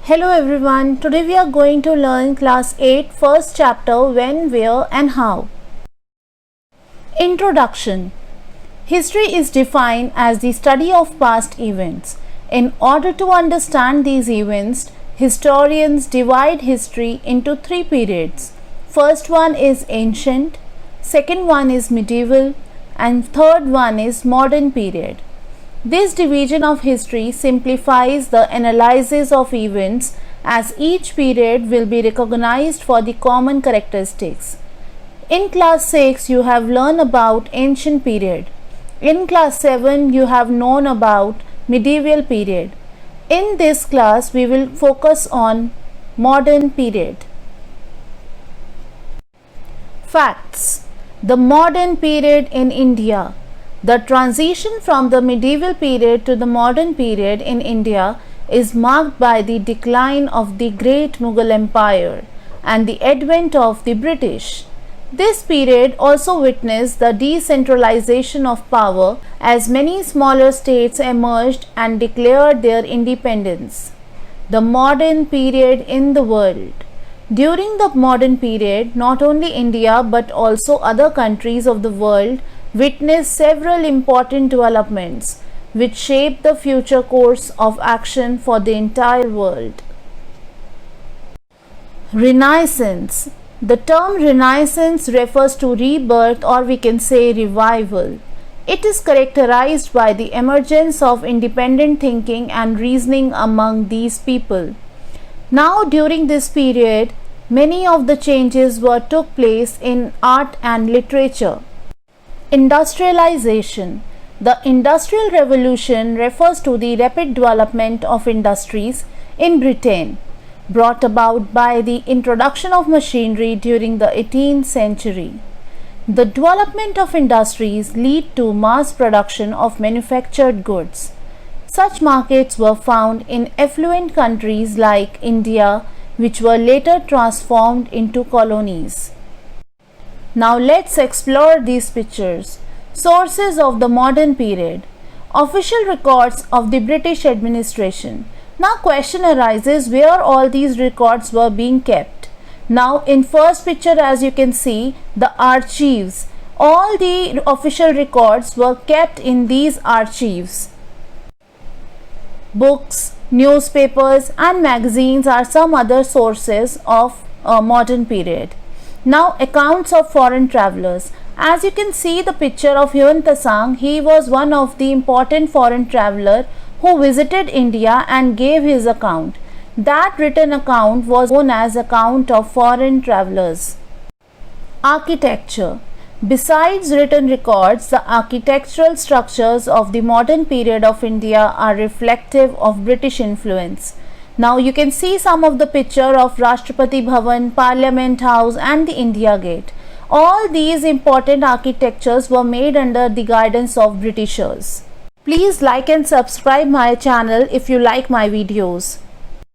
Hello everyone, today we are going to learn class 8 first chapter when, where and how. Introduction. History is defined as the study of past events. In order to understand these events, historians divide history into three periods. First one is ancient, second one is medieval and third one is modern period. This division of history simplifies the analysis of events as each period will be recognized for the common characteristics. In class 6 you have learned about ancient period. In class 7 you have known about medieval period. In this class we will focus on modern period. Facts. The modern period in India. The transition from the medieval period to the modern period in India is marked by the decline of the great Mughal Empire and the advent of the British. This period also witnessed the decentralization of power as many smaller states emerged and declared their independence. The modern period in the world. During the modern period, not only India but also other countries of the world witnessed several important developments which shaped the future course of action for the entire world. Renaissance. The term Renaissance refers to rebirth, or we can say revival. It is characterized by the emergence of independent thinking and reasoning among these people. Now during this period, many of the changes took place in art and literature. Industrialization. The Industrial Revolution refers to the rapid development of industries in Britain, brought about by the introduction of machinery during the 18th century. The development of industries led to mass production of manufactured goods. Such markets were found in affluent countries like India, which were later transformed into colonies. Now let's explore these pictures. Sources of the modern period. Official records of the British administration. Now question arises where all these records were being kept. Now in first picture, as you can see, the archives. All the official records were kept in these archives. Books, newspapers and magazines are some other sources of modern period. Now accounts of foreign travelers. As you can see the picture of Yuan Tsang, he was one of the important foreign traveler who visited India and gave his account. That written account was known as account of foreign travelers. Architecture. Besides written records, the architectural structures of the modern period of India are reflective of British influence. Now you can see some of the picture of Rashtrapati Bhavan, Parliament House and the India Gate. All these important architectures were made under the guidance of Britishers. Please like and subscribe my channel if you like my videos.